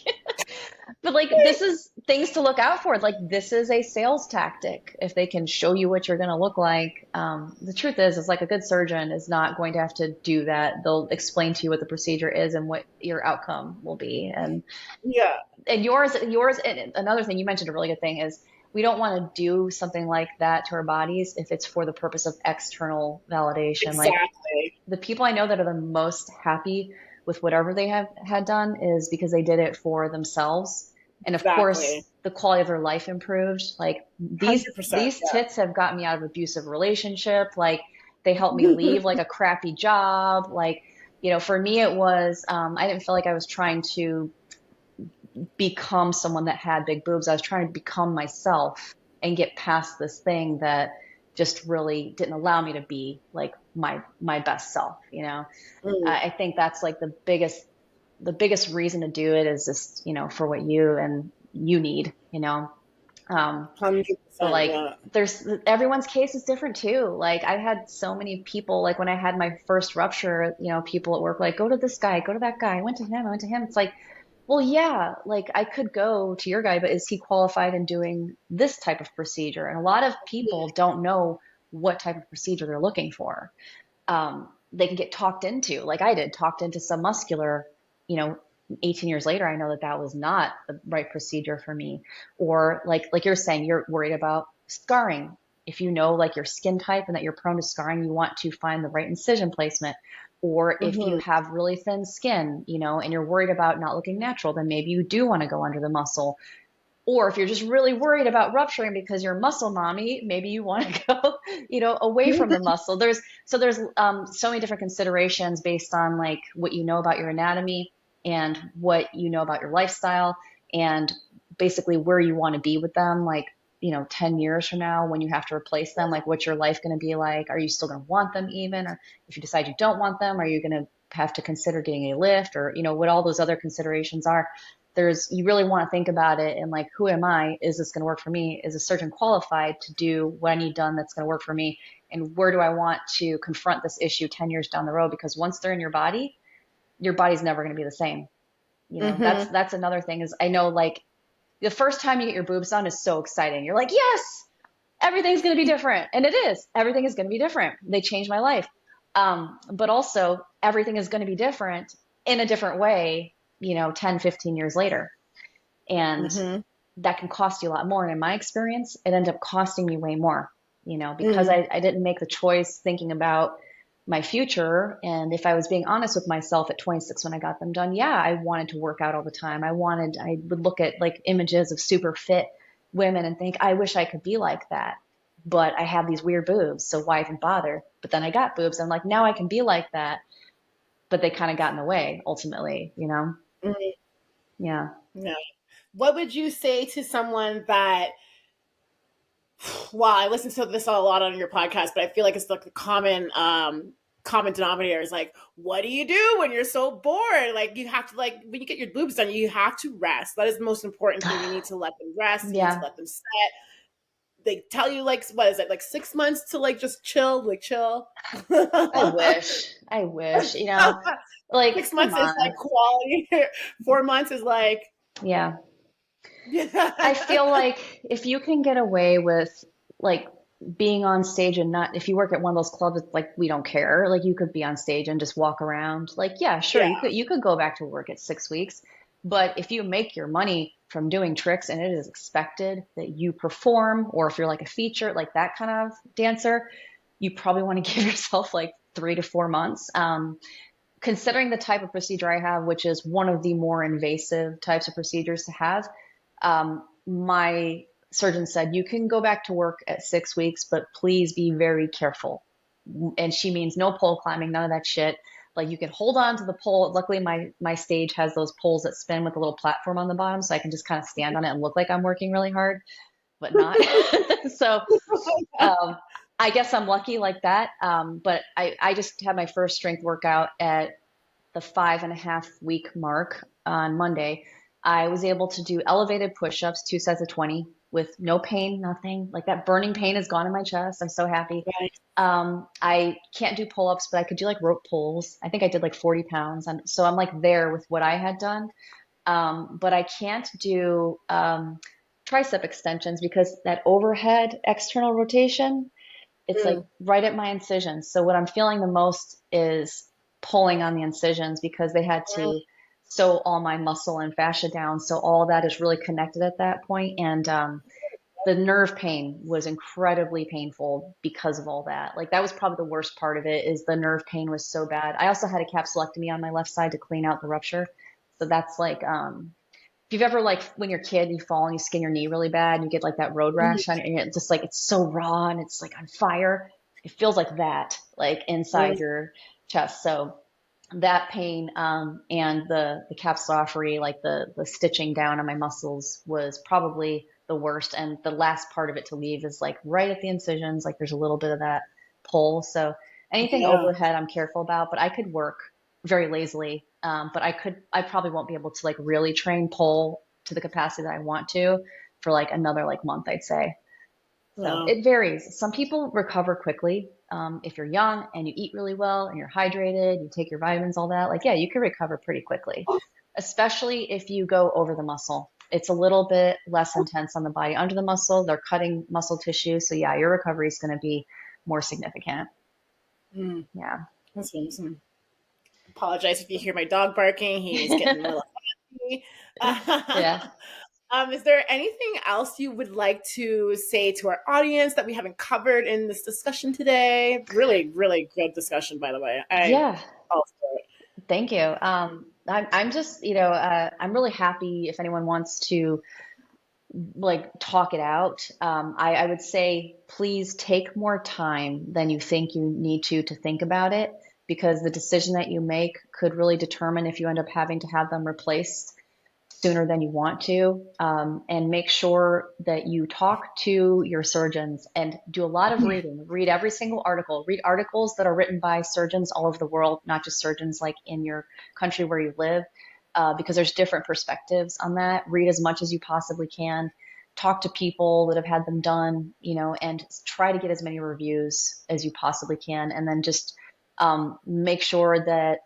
but like this is things to look out for. Like this is a sales tactic. If they can show you what you're going to look like, the truth is like a good surgeon is not going to have to do that. They'll explain to you what the procedure is and what your outcome will be. Yeah, And yours, and another thing you mentioned, a really good thing is we don't want to do something like that to our bodies if it's for the purpose of external validation. Like exactly. the people I know that are the most happy with whatever they have had done is because they did it for themselves. And of course, Exactly. the quality of their life improved. Like these 100%. tits have got me out of abusive relationship. Like they helped me leave like a crappy job. Like, for me, it was, I didn't feel like I was trying to become someone that had big boobs. I was trying to become myself and get past this thing that just really didn't allow me to be like my best self. Mm, I think that's like the biggest reason to do it is just, for what you and you need, but 100%. like Yeah. there's everyone's case is different too. Like I had so many people, like when I had my first rupture, people at work, like, go to this guy, go to that guy. I went to him. It's like, well, yeah, like I could go to your guy, but is he qualified in doing this type of procedure? And a lot of people don't know what type of procedure they're looking for. They can get talked into, like I did, talked into some muscular, you know, 18 years later, I know that that was not the right procedure for me. Or like you're saying, you're worried about scarring. If you know like your skin type and that you're prone to scarring, you want to find the right incision placement. Or if you Hmm. have really thin skin, and you're worried about not looking natural, then maybe you do want to go under the muscle. Or if you're just really worried about rupturing because you're muscle mommy, maybe you want to go, away from the muscle. There's so many different considerations based on like what you know about your anatomy and what you know about your lifestyle and basically where you want to be with them. Like, 10 years from now when you have to replace them, like what's your life going to be like? Are you still going to want them even? Or if you decide you don't want them, are you going to have to consider getting a lift or, what all those other considerations are? You really want to think about it and like, who am I? Is this going to work for me? Is a surgeon qualified to do what I need done that's going to work for me? And where do I want to confront this issue 10 years down the road? Because once they're in your body's never going to be the same. Hmm. That's another thing is I know like The first time you get your boobs done is so exciting. You're like, yes, everything's going to be different. And it is. Everything is going to be different. They changed my life. But also everything is going to be different in a different way, 10, 15 years later. And Mm-hmm. that can cost you a lot more. And in my experience, it ended up costing me way more, because Mm-hmm. I didn't make the choice thinking about my future. And if I was being honest with myself at 26 when I got them done, yeah, I wanted to work out all the time. I would look at like images of super fit women and think, I wish I could be like that. But I have these weird boobs, so why even bother? But then I got boobs. I'm like, now I can be like that. But they kind of got in the way ultimately, Mm-hmm. Yeah. Yeah. What would you say to someone that, well, I listen to this a lot on your podcast, but I feel like it's like the common denominator is like, what do you do when you're so bored? Like you have to, like, when you get your boobs done, you have to rest. That is the most important thing. You need to let them rest. You need to Yeah. let them set. They tell you, like, what is it, like 6 months to like just chill, like chill. I wish. I wish, like, Six come months is on. like quality. 4 months is like, Yeah. I yeah. feel like if you can get away with like being on stage and not, if you work at one of those clubs, it's like we don't care. Like you could be on stage and just walk around. Like, yeah, sure, Yeah. you could go back to work at 6 weeks. But if you make your money from doing tricks and it is expected that you perform, or if you're like a feature, like that kind of dancer, you probably want to give yourself like 3 to 4 months. Considering the type of procedure I have, which is one of the more invasive types of procedures to have, my surgeon said, you can go back to work at 6 weeks, but please be very careful. And she means no pole climbing, none of that shit. Like you can hold on to the pole. Luckily, my stage has those poles that spin with a little platform on the bottom, so I can just kind of stand on it and look like I'm working really hard, but not. So I guess I'm lucky like that. But I just had my first strength workout at the 5.5 week mark on Monday. I was able to do elevated push-ups, 2 sets of 20 with no pain, nothing. Like that burning pain is gone in my chest. I'm so happy. I can't do pull-ups, but I could do like rope pulls. I think I did like 40 pounds. So I'm like there with what I had done. But I can't do tricep extensions because that overhead external rotation, it's like Mm. right at my incisions. So what I'm feeling the most is pulling on the incisions because they had to sew all my muscle and fascia down. So all that is really connected at that point. And the nerve pain was incredibly painful because of all that. Like that was probably the worst part of it is the nerve pain was so bad. I also had a capsulectomy on my left side to clean out the rupture. So that's like, if you've ever like when you're a kid, you fall and you skin your knee really bad and you get like that road rash on it, and it's just like it's so raw and it's like on fire. It feels like that, like inside Mm. your chest. So that pain and the capsulotomy, like the stitching down on my muscles was probably the worst. And the last part of it to leave is like right at the incisions, like there's a little bit of that pull. So anything Yeah. overhead, I'm careful about, but I could work very lazily. But I probably won't be able to like really train pull to the capacity that I want to for like another like month, I'd say. So Yeah. it varies. Some people recover quickly. If you're young and you eat really well and you're hydrated, you take your vitamins, all that, like, yeah, you can recover pretty quickly, especially if you go over the muscle. It's a little bit less intense on the body. Under the muscle, they're cutting muscle tissue. So yeah, your recovery is going to be more significant. Mm. Yeah. That's awesome. Apologize if you hear my dog barking. He's getting a little happy. Yeah. Is there anything else you would like to say to our audience that we haven't covered in this discussion today? Really, really good discussion, by the way. Yeah. All for it. Thank you. I'm just, I'm really happy if anyone wants to like talk it out. I would say please take more time than you think you need to think about it because the decision that you make could really determine if you end up having to have them replaced sooner than you want to. And make sure that you talk to your surgeons and do a lot of reading. Read every single article. Read articles that are written by surgeons all over the world, not just surgeons like in your country where you live, because there's different perspectives on that. Read as much as you possibly can. Talk to people that have had them done, and try to get as many reviews as you possibly can. And then just make sure that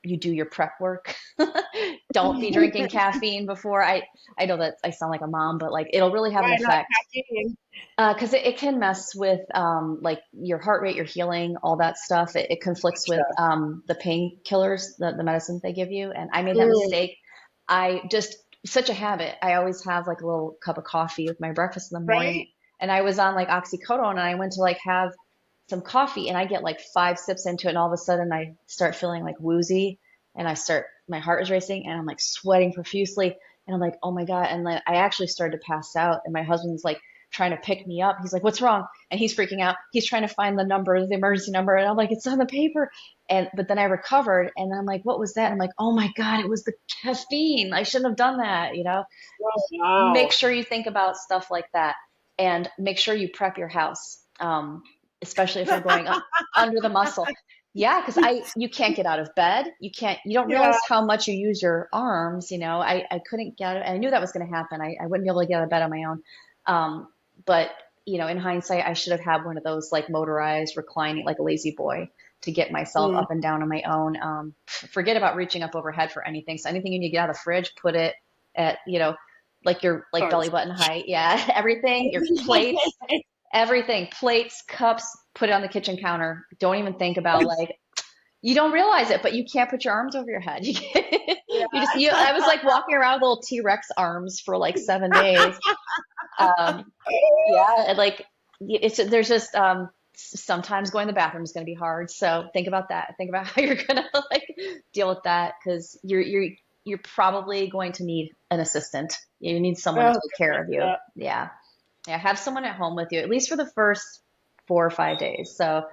you do your prep work. Don't be drinking caffeine before. I know that I sound like a mom, but like it'll really have an Why not effect. caffeine? Because it can mess with like your heart rate, your healing, all that stuff. It conflicts with the painkillers, the medicines they give you. And I made that Mm, mistake. I just, such a habit. I always have like a little cup of coffee with my breakfast in the right? morning. And I was on like oxycodone and I went to like have some coffee and I get like 5 sips into it. And all of a sudden I start feeling like woozy and my heart is racing and I'm like sweating profusely. And I'm like, oh my God. And then I actually started to pass out. And my husband's like, trying to pick me up. He's like, what's wrong? And he's freaking out. He's trying to find the emergency number. And I'm like, it's on the paper. But then I recovered and I'm like, what was that? And I'm like, oh my God, it was the caffeine. I shouldn't have done that. Oh, Make wow. sure you think about stuff like that and make sure you prep your house. Especially if you're going under the muscle. Yeah, because you can't get out of bed. You don't Yeah. realize how much you use your arms. I couldn't get it. I knew that was going to happen. I wouldn't be able to get out of bed on my own. But in hindsight, I should have had one of those like motorized reclining, like a lazy boy to get myself up and down on my own. Forget about reaching up overhead for anything. So anything you need to get out of the fridge, put it at, like your like belly button height. Yeah. Everything, your plates, everything, plates, cups, put it on the kitchen counter. Don't even think about like, you don't realize it, but you can't put your arms over your head. I was like walking around with little T-Rex arms for like 7 days. Yeah, and like there's just sometimes going to the bathroom is going to be hard. So think about that. Think about how you're going to like deal with that because you're probably going to need an assistant. You need someone to take care of you. Yeah. Yeah, have someone at home with you at least for the first 4 or 5 days. So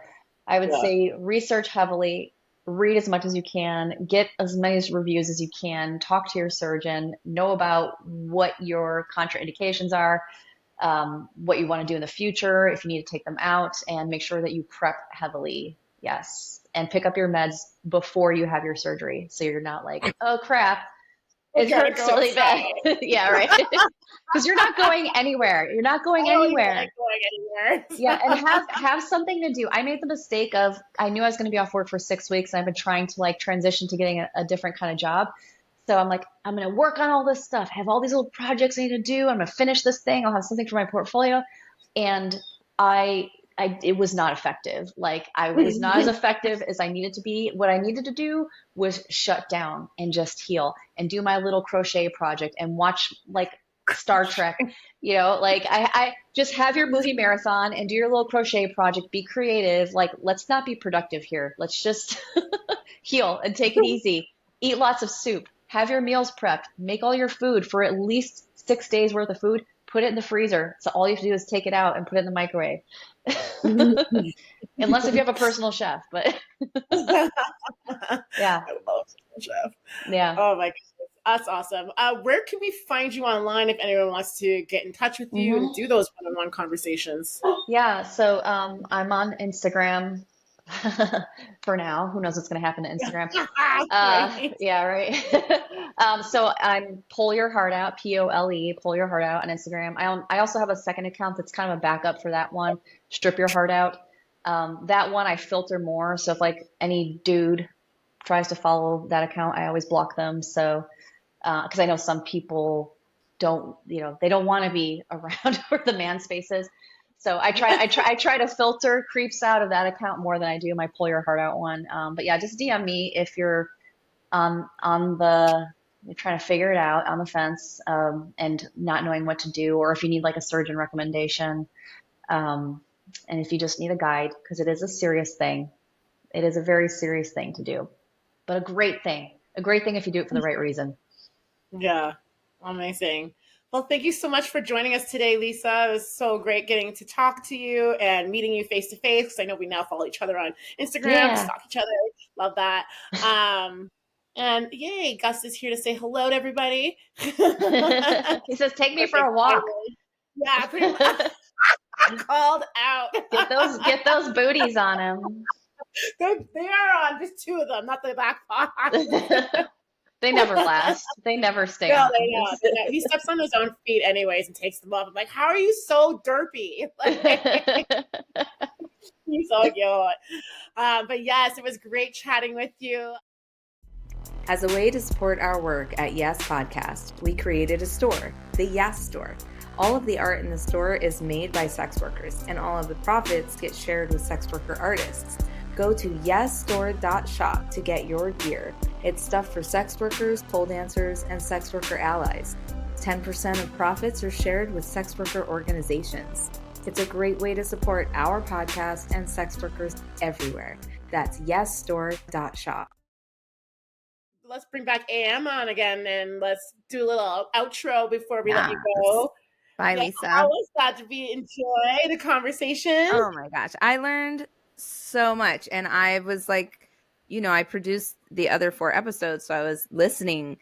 I would say research heavily, read as much as you can, get as many reviews as you can, talk to your surgeon, know about what your contraindications are, what you want to do in the future, if you need to take them out, and make sure that you prep heavily. Yes. And pick up your meds before you have your surgery. So you're not like, oh crap, it hurts really bad. Yeah, right. Because you're not going anywhere. You're not going anywhere. Like going anywhere. Yeah, and have something to do. I made the mistake of I knew I was going to be off work for 6 weeks, and I've been trying to like transition to getting a different kind of job. So I'm like, I'm going to work on all this stuff. I have all these little projects I need to do. I'm going to finish this thing. I'll have something for my portfolio. And it was not effective. Like I was not as effective as I needed to be. What I needed to do was shut down and just heal and do my little crochet project and watch like Star Trek, like I just have your movie marathon and do your little crochet project, be creative. Like, let's not be productive here. Let's just heal and take it easy. Eat lots of soup, have your meals prepped, make all your food for at least 6 days worth of food, put it in the freezer. So all you have to do is take it out and put it in the microwave. Unless if you have a personal chef, but yeah. I love chef. Yeah. Oh my goodness. That's awesome. Where can we find you online if anyone wants to get in touch with you and do those one-on-one conversations? Yeah, so I'm on Instagram for now. Who knows what's going to happen to Instagram? Right. Yeah, right. So I'm Pull Your Heart Out, POLE, Pull Your Heart Out on Instagram. I also have a second account that's kind of a backup for that one, Strip Your Heart Out. That one I filter more. So if like any dude tries to follow that account, I always block them. So because I know some people don't, they don't want to be around where the man space is. So I try to filter creeps out of that account more than I do my Pull Your Heart Out one. But yeah, just DM me if you're you're trying to figure it out on the fence, and not knowing what to do, or if you need like a surgeon recommendation. And if you just need a guide, because it is a serious thing. It is a very serious thing to do, but a great thing if you do it for the right reason. Yeah, amazing. Well, thank you so much for joining us today, Lisa. It was so great getting to talk to you and meeting you face to face, because I know we now follow each other on Instagram, stalk each other. Love that. And yay, Gus is here to say hello to everybody. He says, take me for a walk. Yeah, pretty much. Called out. Get those booties on him. They are on, just 2 of them, not the back box. They never last. They never stay No, on. they know. He steps on his own feet anyways and takes them up. I'm like, how are you so derpy? He's so cute. But yes, it was great chatting with you. As a way to support our work at YAS Podcast, we created a store, the YAS Store. All of the art in the store is made by sex workers, and all of the profits get shared with sex worker artists. Go to yasstore.shop to get your gear. It's stuff for sex workers, pole dancers, and sex worker allies. 10% of profits are shared with sex worker organizations. It's a great way to support our podcast and sex workers everywhere. That's yasstore.shop. Let's bring back AM on again, and let's do a little outro before we let you go. Bye, Lisa. How was that? Did we enjoy the conversation? Oh my gosh. I learned so much. And I was like, I produced the other 4 episodes. So I was listening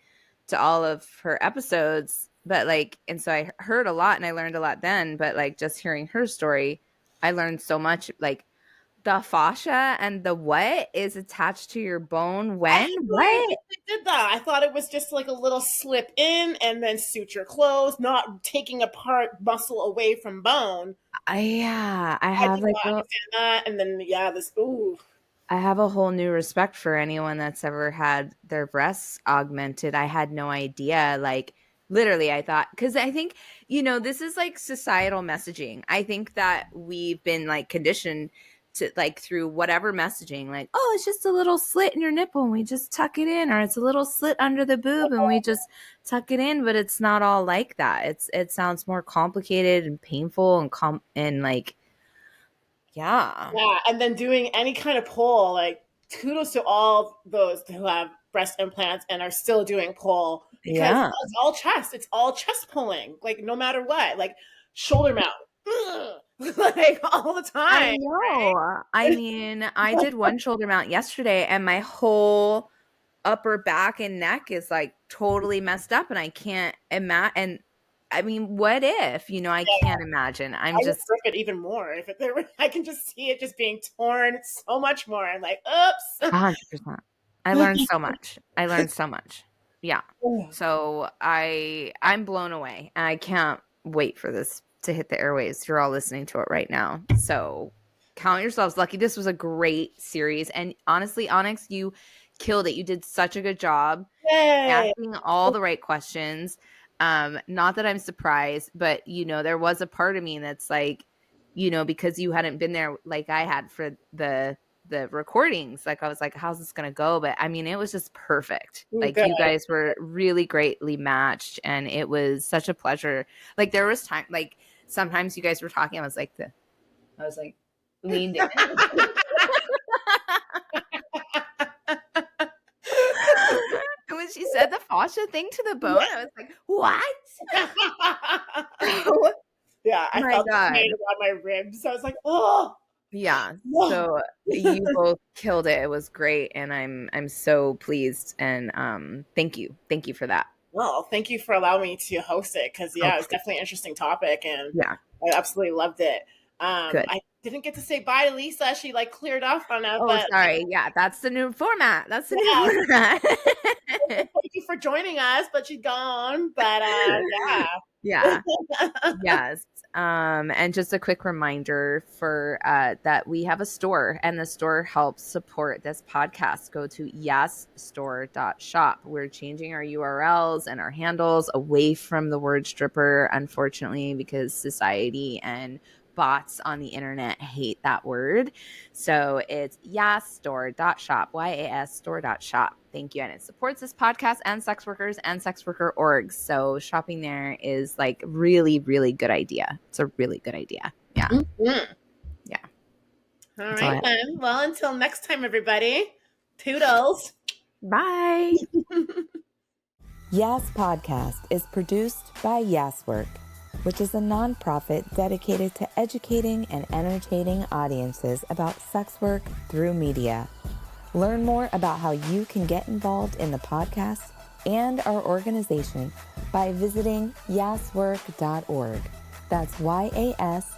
to all of her episodes. But and so I heard a lot and I learned a lot then. But just hearing her story, I learned so much. The fascia and the what is attached to your bone when? What? They did that. I thought it was just like a little slip in and then suture closed, not taking apart muscle away from bone. I have understand that. And then I have a whole new respect for anyone that's ever had their breasts augmented. I had no idea. Literally, I thought, because I think, this is societal messaging. I think that we've been conditioned to through whatever messaging, oh, it's just a little slit in your nipple and we just tuck it in, or it's a little slit under the boob and we just tuck it in, but it's not all like that. It sounds more complicated and painful and yeah. I know. Right? I mean, I did one shoulder mount yesterday and my whole upper back and neck is totally messed up and I can't imagine. And I mean, what if, I can't imagine. I just rip it even more. I can just see it just being torn so much more. I'm like, oops. 100%. I learned so much. Yeah. So I'm blown away and I can't wait for this to hit the airwaves. You're all listening to it right now. So count yourselves lucky. This was a great series. And honestly, Onyx, you killed it. You did such a good job asking all the right questions. Not that I'm surprised, but there was a part of me that's because you hadn't been there like I had for the recordings, I was like, how's this gonna go? But I mean, it was just perfect. You guys were really greatly matched and it was such a pleasure. There was time, sometimes you guys were talking, I was leaned in. When she said the fascia thing to the bone, I was like, what? Yeah, I felt the pain around my ribs. So I was like, oh. Yeah. So you both killed it. It was great. And I'm so pleased. And thank you. Thank you for that. Well, thank you for allowing me to host it. Because it was definitely an interesting topic. And I absolutely loved it. Good. I didn't get to say bye to Lisa. She cleared off on us. Oh, sorry. Yeah, that's the new format. New format. Thank you for joining us, but she's gone. But yeah. Yes. And just a quick reminder for that we have a store and the store helps support this podcast. Go to yasstore.shop. We're changing our URLs and our handles away from the word stripper, unfortunately, because society and bots on the internet hate that word. So it's yasstore.shop, yasstore.shop. Thank you. And it supports this podcast and sex workers and sex worker orgs. So shopping there is really, really good idea. It's a really good idea. Yeah. Mm-hmm. Yeah. All right then. Well, until next time, everybody. Toodles. Bye. YAS Podcast is produced by YAS Work, which is a nonprofit dedicated to educating and entertaining audiences about sex work through media. Learn more about how you can get involved in the podcast and our organization by visiting yaswork.org. That's YASWORK.org.